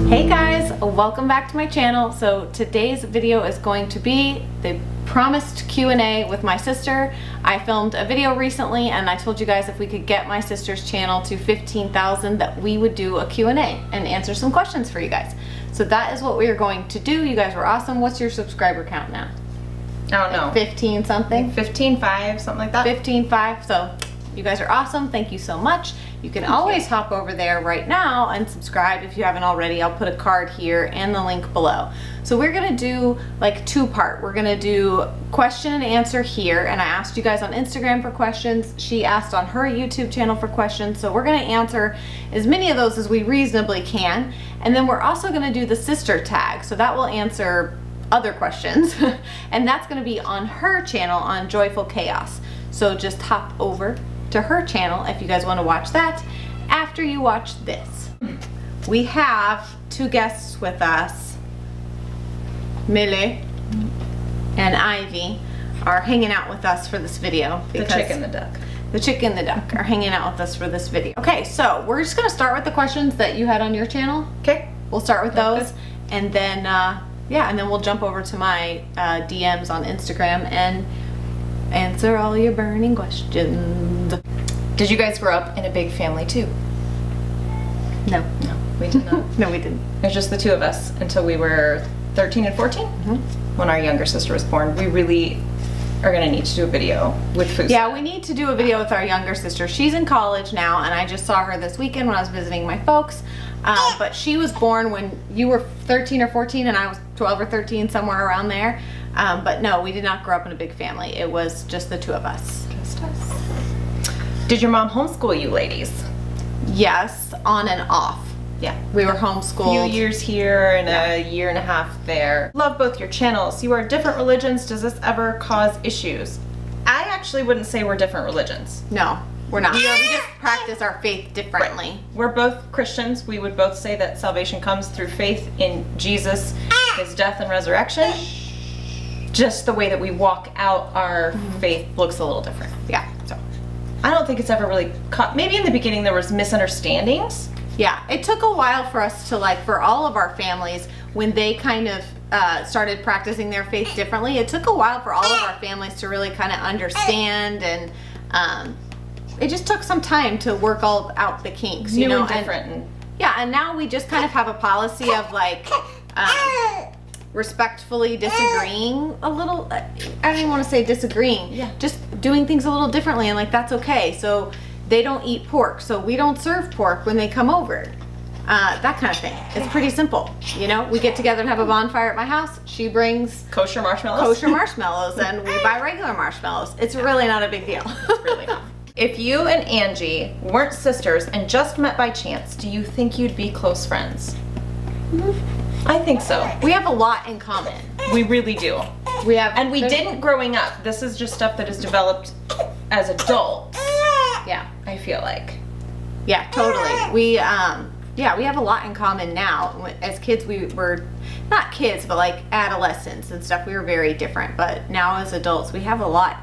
Hey guys, welcome back to my channel. So today's video is going to be the promised Q&A with my sister. I filmed a video recently and I told you guys if we could get my sister's channel to 15,000 that we would do a Q&A and answer some questions for you guys. So that is what we are going to do. You guys were awesome. What's your subscriber count now? I don't know. 15 something? 15.5, something like that. 15.5. So you guys are awesome. Thank you so much. You can always hop over there right now and subscribe if you haven't already. I'll put a card here and the link below. So we're gonna do like two-part. We're gonna do question and answer here, and I asked you guys on Instagram for questions. She asked on her YouTube channel for questions. So we're gonna answer as many of those as we reasonably can. And then we're also gonna do the sister tag. So that will answer other questions. And that's gonna be on her channel on Joyful Chaos. So just hop over to her channel if you guys want to watch that after you watch this. We have two guests with us. Millie and Ivy are hanging out with us for this video. The chick and the duck. The chick and the duck are hanging out with us for this video. Okay, so we're just gonna start with the questions that you had on your channel. Okay. We'll start with those, and then yeah, and then we'll jump over to my DMs on Instagram and answer all your burning questions. Did you guys grow up in a big family too? No. No, we did not. No, we didn't. It was just the two of us until we were 13 and 14 when our younger sister was born. We really are gonna need to do a video with Fusa. Yeah, we need to do a video with our younger sister. She's in college now, and I just saw her this weekend when I was visiting my folks. But she was born when you were 13 or 14 and I was 12 or 13, somewhere around there. But no, we did not grow up in a big family. It was just the two of us. Just us. Did your mom homeschool you ladies? Yes, on and off. Yeah. We were A homeschooled. few years here and a year and a half there. Love both your channels. You are different religions. Does this ever cause issues? I actually wouldn't say we're different religions. No, we're not. We just practice our faith differently. Right. We're both Christians. We would both say that salvation comes through faith in Jesus, his death and resurrection. Just the way that we walk out our faith looks a little different. Yeah. So I don't think it's ever really caught. Maybe in the beginning there was misunderstandings. Yeah, it took a while for us to, like, for all of our families, when they kind of started practicing their faith differently, it took a while for all of our families to really kind of understand, and it just took some time to work all out the kinks, you know. And different. And yeah, and now we just kind of have a policy of, like, respectfully disagreeing a little. I don't even want to say disagreeing. Yeah. Just doing things a little differently, and like that's okay. So they don't eat pork, so we don't serve pork when they come over. That kind of thing. It's pretty simple. You know, we get together and have a bonfire at my house. She brings kosher marshmallows. kosher marshmallows, and we buy regular marshmallows. It's really not a big deal. It's really not. If you and Angie weren't sisters and just met by chance, do you think you'd be close friends? I think so. We have a lot in common. We really do. We have, And we didn't growing up. This is just stuff that is developed as adults, Yeah. I feel like. Yeah, totally. We yeah, we have a lot in common now. As kids, we were not kids, but like adolescents and stuff. We were very different, but now as adults, we have a lot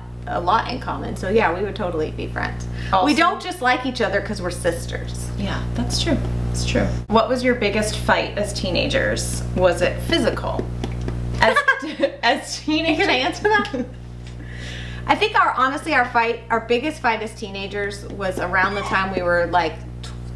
in common. So yeah, we would totally be friends. Also, we don't just like each other because we're sisters. Yeah, that's true. It's true. What was your biggest fight as teenagers? Was it physical? As teenagers? Can I answer that? I think honestly, our biggest fight as teenagers was around the time we were like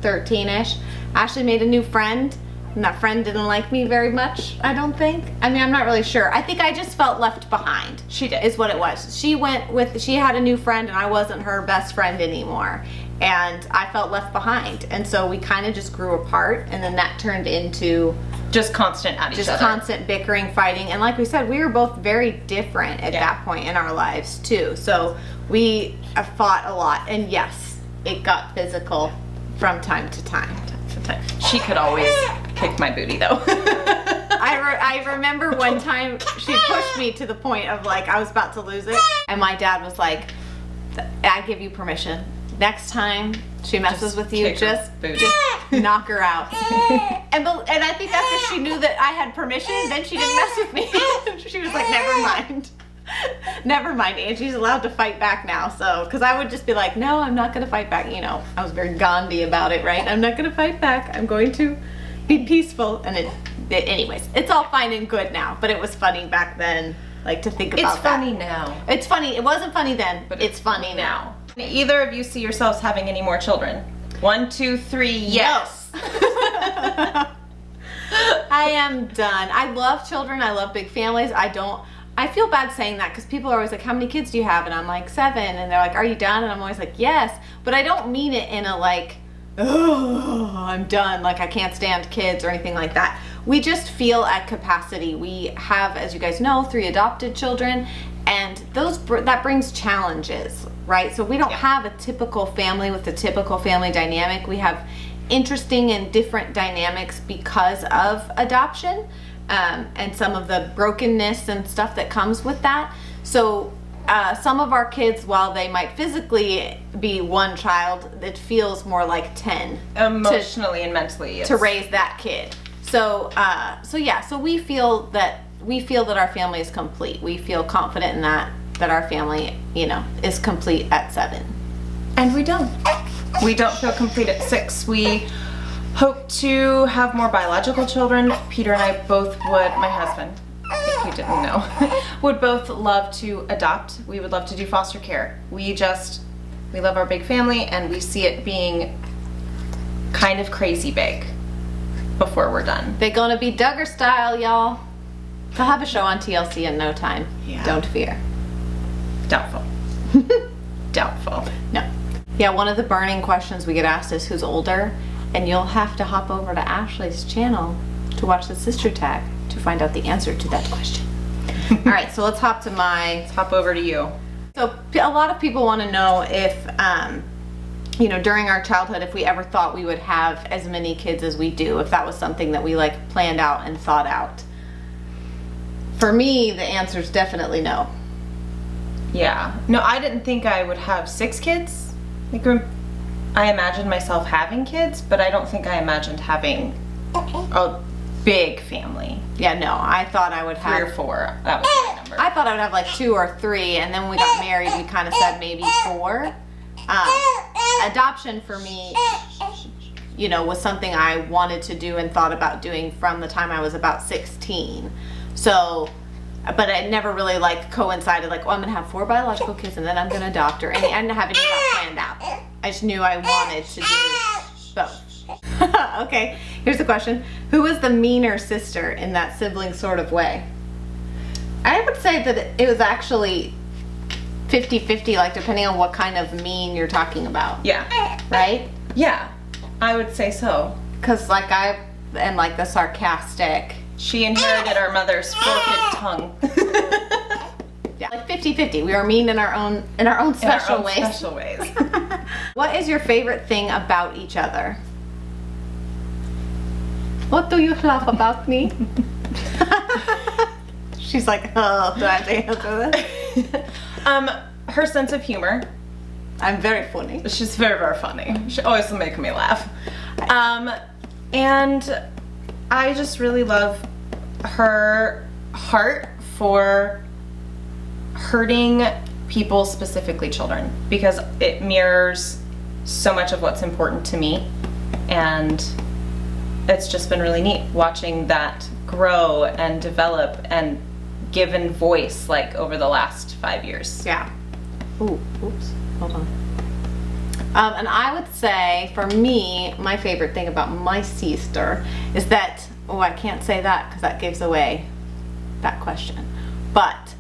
13-ish. Ashley made a new friend, and that friend didn't like me very much, I don't think. I mean, I'm not really sure. I think I just felt left behind. She did. Is what it was. She had a new friend, and I wasn't her best friend anymore. And I felt left behind. And so we kind of just grew apart, and then that turned into just constant at each other. Just constant bickering, fighting. And like we said, we were both very different at that point in our lives too. So we fought a lot. And yes, it got physical from time to time. She could always kick my booty though. I remember one time she pushed me to the point of like I was about to lose it. And my dad was like, I give you permission. Next time she messes with you, just knock her out. And I think after she knew that I had permission, then she didn't mess with me. She was like, never mind. Never mind, Angie's allowed to fight back now. So, because I would just be like, no, I'm not going to fight back. You know, I was very Gandhi about it, right? I'm not going to fight back. I'm going to be peaceful, and anyways, it's all fine and good now, but it was funny back then, like, to think about It's funny now. It's funny. It wasn't funny then, but it's funny now. Either of you see yourselves having any more children? 1, 2, 3, yes. I am done. I love children. I love big families. I feel bad saying that because people are always like, how many kids do you have? And I'm like, 7. And they're like, are you done? And I'm always like, yes. But I don't mean it in a like, oh, I'm done. Like I can't stand kids or anything like that. We just feel at capacity. We have, as you guys know, 3 adopted children, and that brings challenges, right? So we don't have a typical family with the typical family dynamic. We have interesting and different dynamics because of adoption, and some of the brokenness and stuff that comes with that. So some of our kids, while they might physically be 1 child, it feels more like 10 emotionally and mentally to raise that kid. So so we feel that our family is complete. We feel confident in that our family, is complete at 7. And we don't feel complete at 6. We hope to have more biological children. Peter and I both would, my husband, if you didn't know, would both love to adopt. We would love to do foster care. We love our big family, and we see it being kind of crazy big before we're done. They're gonna be Duggar style, y'all. They'll have a show on TLC in no time. Yeah. Don't fear. Doubtful. Doubtful. No. Yeah, one of the burning questions we get asked is who's older, and you'll have to hop over to Ashley's channel to watch the sister tag to find out the answer to that question. All right, so let's hop over to you. So a lot of people want to know if, during our childhood, if we ever thought we would have as many kids as we do, if that was something that we like planned out and thought out. For me, the answer is definitely no. Yeah. No, I didn't think I would have 6 kids. I imagined myself having kids, but I don't think I imagined having a big family. Yeah, no, I thought I would have 3 or 4. That was my number. I thought I would have like 2 or 3, and then when we got married, we kind of said maybe 4. Adoption for me, was something I wanted to do and thought about doing from the time I was about 16. So, but it never really like coincided like, I'm gonna have 4 biological kids and then I'm gonna adopt, or any. I didn't have any of that planned out. I just knew I wanted to do both. Okay, here's the question. Who was the meaner sister in that sibling sort of way? I would say that it was actually 50-50, like depending on what kind of mean you're talking about. Yeah. Right? Yeah, I would say so. Because like I am like the sarcastic. She inherited our mother's forked tongue. Yeah, like 50-50. We are mean in our own special ways. Special ways. What is your favorite thing about each other? What do you love about me? She's like, oh, do I have to answer this? Her sense of humor. I'm very funny. She's very, very funny. She always makes me laugh. And I just really love her heart for hurting people, specifically children, because it mirrors so much of what's important to me, and it's just been really neat watching that grow and develop and given voice like over the last 5 years. Yeah. Ooh, oops, hold on. And I would say, for me, my favorite thing about my sister is that, I can't say that because that gives away that question. But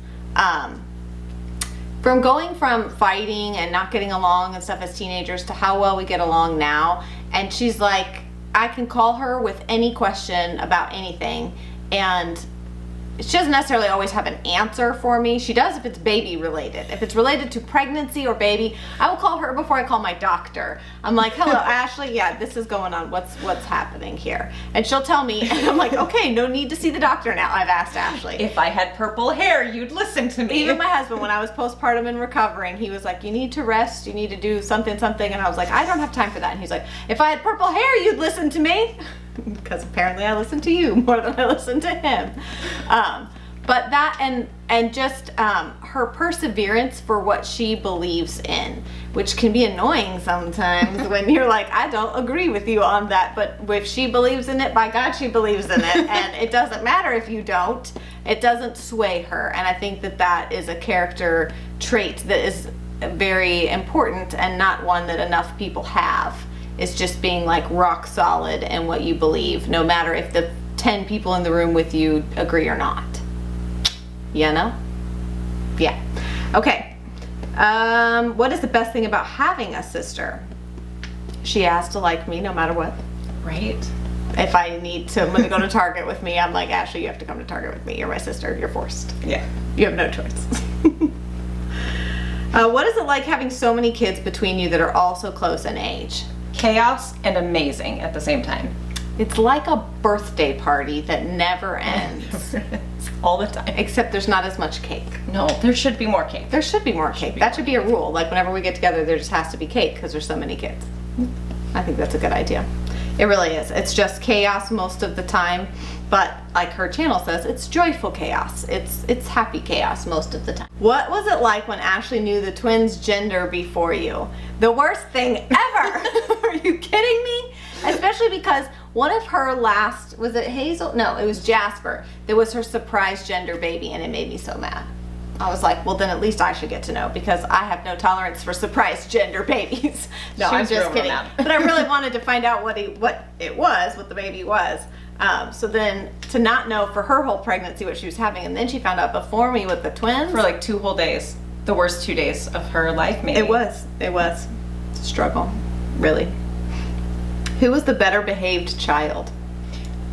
from going from fighting and not getting along and stuff as teenagers to how well we get along now, and she's like, I can call her with any question about anything, and she doesn't necessarily always have an answer for me. She does if it's baby related. If it's related to pregnancy or baby, I will call her before I call my doctor. I'm like, hello, Ashley, yeah, this is going on. What's happening here? And she'll tell me, and I'm like, okay, no need to see the doctor now. I've asked Ashley. If I had purple hair, you'd listen to me. Even my husband, when I was postpartum and recovering, he was like, you need to rest, you need to do something. And I was like, I don't have time for that. And he's like, if I had purple hair, you'd listen to me. Because apparently I listen to you more than I listen to him. But that, and and just her perseverance for what she believes in, which can be annoying sometimes when you're like, I don't agree with you on that, but if she believes in it, by God, she believes in it, and it doesn't matter if you don't. It doesn't sway her, and I think that that is a character trait that is very important and not one that enough people have. Is just being like rock solid in what you believe, no matter if the 10 people in the room with you agree or not. You know? Yeah. Okay. What is the best thing about having a sister? She has to like me no matter what. Right? If I need to, when they go to Target with me, I'm like, Ashley, you have to come to Target with me. You're my sister. You're forced. Yeah. You have no choice. What is it like having so many kids between you that are all so close in age? Chaos and amazing at the same time. It's like a birthday party that never ends. All the time. Except there's not as much cake. No, there should be more cake. There should be more cake. That should be a rule. Like whenever we get together, there just has to be cake because there's so many kids. I think that's a good idea. It really is. It's just chaos most of the time, but like her channel says, it's joyful chaos. It's happy chaos most of the time. What was it like when Ashley knew the twins' gender before you? The worst thing ever. Are you kidding me? Especially because one of her last, was it Hazel? No, it was Jasper. That was her surprise gender baby, and it made me so mad. I was like, well, then at least I should get to know, because I have no tolerance for surprise gender babies. No, I'm just kidding. But I really wanted to find out what the baby was. So then to not know for her whole pregnancy what she was having, and then she found out before me with the twins. For like 2 whole days. The worst 2 days of her life, maybe. It was. Struggle, really. Who was the better behaved child?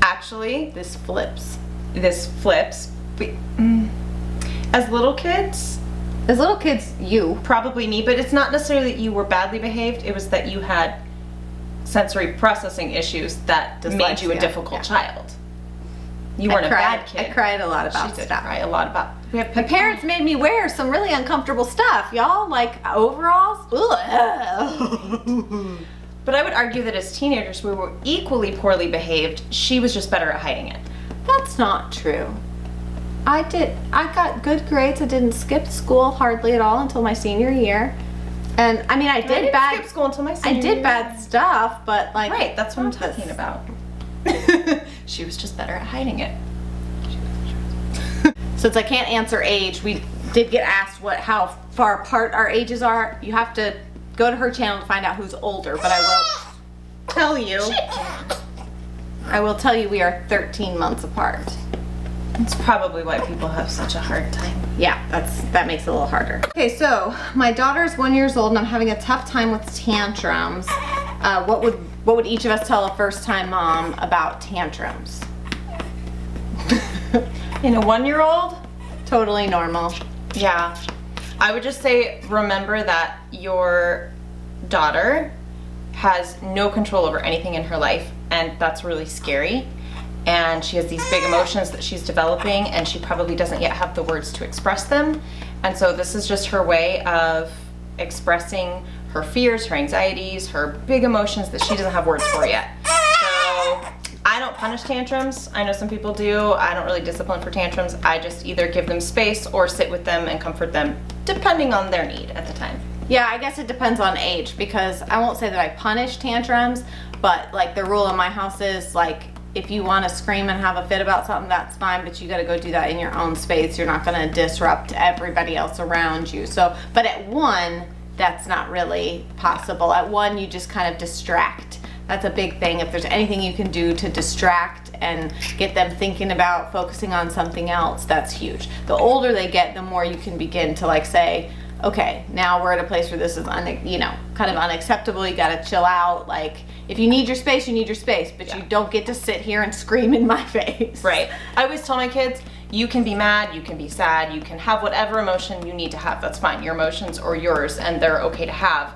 Actually, This flips. As little kids, you. probably me, but it's not necessarily that you were badly behaved, it was that you had sensory processing issues that made you a Dyslexia, difficult yeah. child. You weren't a bad kid. I cried a lot about She did stuff. cry a lot about. My parents made me wear some really uncomfortable stuff, y'all, like overalls. But I would argue that as teenagers we were equally poorly behaved. She was just better at hiding it. That's not true. I got good grades. I didn't skip school hardly at all until my senior year. And I mean, I didn't skip school until my senior year. I did bad stuff, but like. Right, that's what I'm talking about. She was just better at hiding it. Since I can't answer age, we did get asked how far apart our ages are. You have to go to her channel to find out who's older, but I will tell you. I will tell you we are 13 months apart. That's probably why people have such a hard time. Yeah, that makes it a little harder. Okay, so my daughter's 1 year old and I'm having a tough time with tantrums. What would each of us tell a first-time mom about tantrums? In a 1-year-old? Totally normal. Yeah. I would just say, remember that your daughter has no control over anything in her life, and that's really scary. And she has these big emotions that she's developing, and she probably doesn't yet have the words to express them. And so this is just her way of expressing her fears, her anxieties, her big emotions that she doesn't have words for yet. So I don't punish tantrums. I know some people do. I don't really discipline for tantrums. I just either give them space or sit with them and comfort them, depending on their need at the time. Yeah, I guess it depends on age, because I won't say that I punish tantrums, but like the rule in my house is like, if you want to scream and have a fit about something, that's fine, but you got to go do that in your own space. You're not going to disrupt everybody else around you. So, but at 1, that's not really possible. At 1, you just kind of distract. That's a big thing. If there's anything you can do to distract and get them thinking about focusing on something else, that's huge. The older they get, the more you can begin to like say, okay, now we're at a place where this is kind of unacceptable. You got to chill out. Like, if you need your space, you need your space, but you don't get to sit here and scream in my face. Right. I always tell my kids, you can be mad, you can be sad, you can have whatever emotion you need to have. That's fine. Your emotions are yours, and they're okay to have.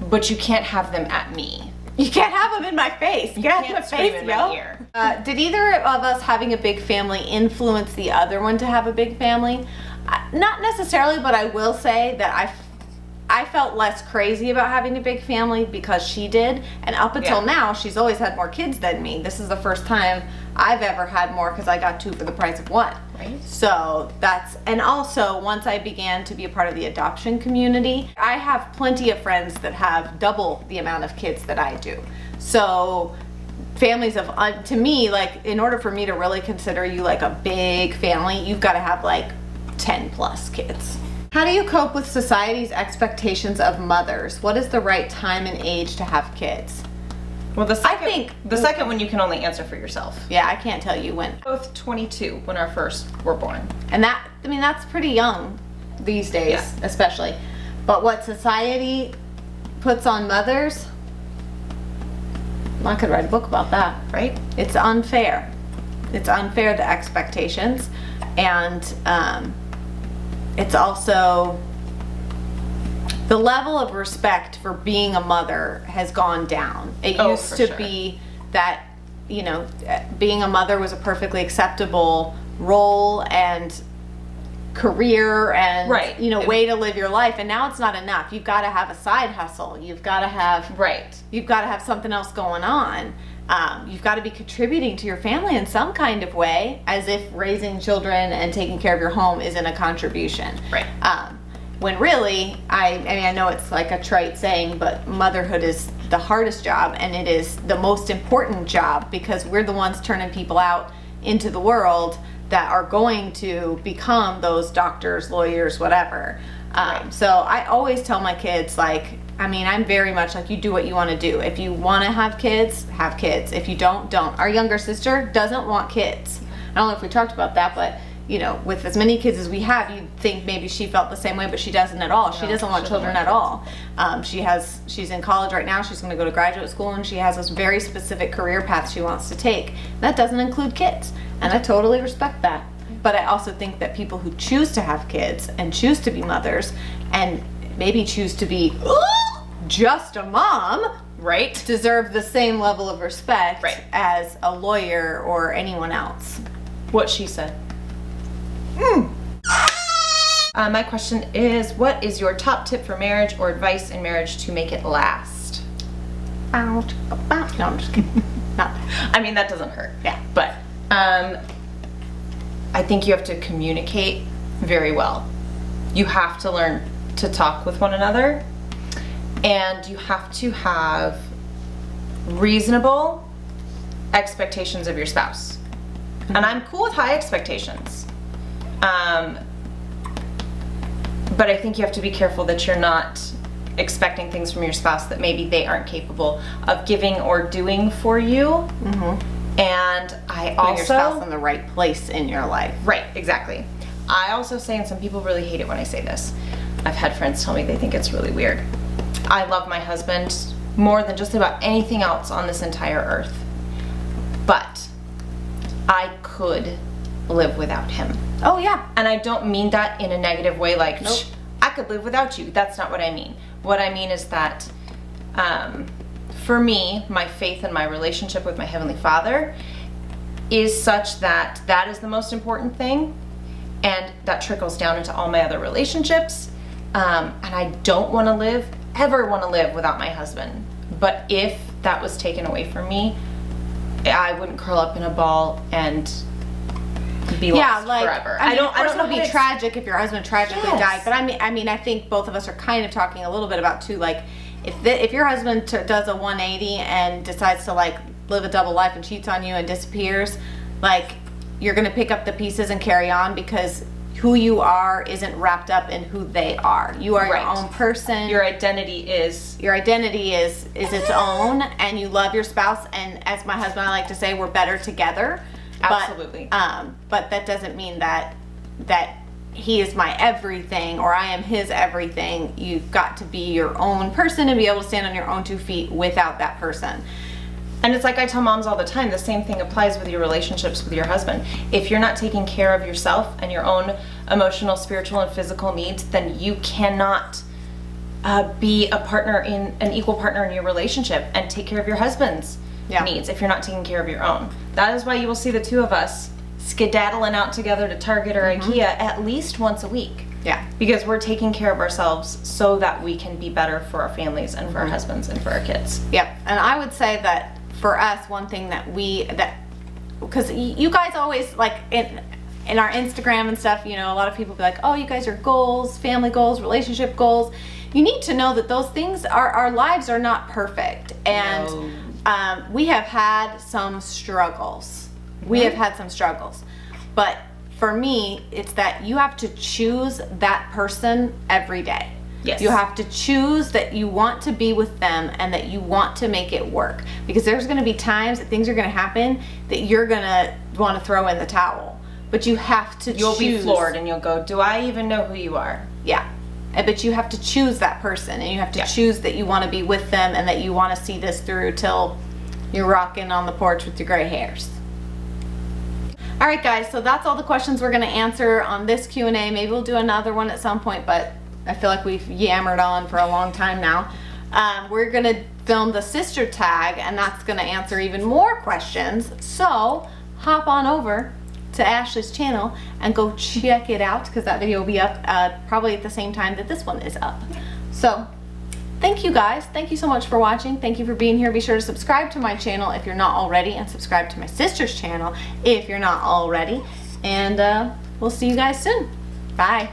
But you can't have them at me. You can't have them in my face. You can't scream in my ear. Did either of us having a big family influence the other one to have a big family? Not necessarily, but I will say that I felt less crazy about having a big family because she did, and up until now she's always had more kids than me. This is the first time I've ever had more because I got 2 for the price of 1. Right. So and also once I began to be a part of the adoption community, I have plenty of friends that have double the amount of kids that I do. So families of, to me, like, in order for me to really consider you like a big family, you've got to have like 10 plus kids. How do you cope with society's expectations of mothers? What is the right time and age to have kids? Well, the second one you can only answer for yourself. Yeah, I can't tell you when. Both 22 when our first were born. And that's pretty young these days, especially. But what society puts on mothers, I could write a book about that. Right? It's unfair. It's unfair, the expectations. And it's also the level of respect for being a mother has gone down. It used to be that, you know, being a mother was a perfectly acceptable role and career and, you know, way to live your life. And now it's not enough. You've got to have a side hustle. You've got to have, you've got to have something else going on. You've got to be contributing to your family in some kind of way, as if raising children and taking care of your home isn't a contribution. Right. When really, I mean, I know it's like a trite saying, but motherhood is the hardest job, and it is the most important job, because we're the ones turning people out into the world that are going to become those doctors, lawyers, whatever. So I always tell my kids, like, I mean, I'm very much like, you do what you want to do. If you want to have kids, have kids. If you don't, don't. Our younger sister doesn't want kids. I don't know if we talked about that, but, you know, with as many kids as we have, you'd think maybe she felt the same way, but she doesn't at all. She doesn't want children at all. She's in college right now. She's going to go to graduate school, and she has this very specific career path she wants to take. That doesn't include kids, and I totally respect that. But I also think that people who choose to have kids and choose to be mothers and maybe choose to be just a mom, deserve the same level of respect as a lawyer or anyone else. What she said. My question is, what is your top tip for marriage or advice in marriage to make it last? No, I'm just kidding. Not that. I mean, that doesn't hurt. Yeah. But I think you have to communicate very well. You have to learn to talk with one another, and you have to have reasonable expectations of your spouse. And I'm cool with high expectations. But I think you have to be careful that you're not expecting things from your spouse that maybe they aren't capable of giving or doing for you. And I also... Putting your spouse in the right place in your life. Right, exactly. I also say, and some people really hate it when I say this, I've had friends tell me they think it's really weird. I love my husband more than just about anything else on this entire earth. But I could live without him. Oh, yeah. And I don't mean that in a negative way, like, I could live without you. That's not what I mean. What I mean is that for me, my faith and my relationship with my Heavenly Father is such that that is the most important thing, and that trickles down into all my other relationships. And I don't want to ever want to live without my husband. But if that was taken away from me, I wouldn't curl up in a ball and be lost forever. I don't know. It would be tragic if your husband tragically died. But I mean, I think both of us are kind of talking a little bit about too, like, if your husband does a 180 and decides to like live a double life and cheats on you and disappears, like, you're gonna pick up the pieces and carry on, because who you are isn't wrapped up in who they are. You are your own person. Your identity is its own, and you love your spouse. And as my husband and I like to say, we're better together. Absolutely. But that doesn't mean that he is my everything or I am his everything. You've got to be your own person and be able to stand on your own 2 feet without that person. And it's like I tell moms all the time, the same thing applies with your relationships with your husband. If you're not taking care of yourself and your own emotional, spiritual, and physical needs, then you cannot be an equal partner in your relationship and take care of your husband's needs if you're not taking care of your own. That is why you will see the two of us skedaddling out together to Target or IKEA at least once a week. Yeah. Because we're taking care of ourselves so that we can be better for our families and for our husbands and for our kids. Yep. And I would say that for us, one thing because you guys always, like, in our Instagram and stuff, you know, a lot of people be like, oh, you guys are goals, family goals, relationship goals. You need to know that those things our lives are not perfect. And we have had some struggles. We have had some struggles. But for me, it's that you have to choose that person every day. Yes. You have to choose that you want to be with them and that you want to make it work. Because there's going to be times that things are going to happen that you're going to want to throw in the towel. But you have to You'll choose. be floored and you'll go, do I even know who you are? Yeah. But you have to choose that person, and you have to choose that you want to be with them and that you want to see this through till you're rocking on the porch with your gray hairs. All right, guys, so that's all the questions we're going to answer on this Q&A. Maybe we'll do another one at some point, but I feel like we've yammered on for a long time now. We're going to film the sister tag, and that's going to answer even more questions. So hop on over to Ashley's channel and go check it out, because that video will be up probably at the same time that this one is up. So thank you guys. Thank you so much for watching. Thank you for being here. Be sure to subscribe to my channel if you're not already, and subscribe to my sister's channel if you're not already. And we'll see you guys soon. Bye.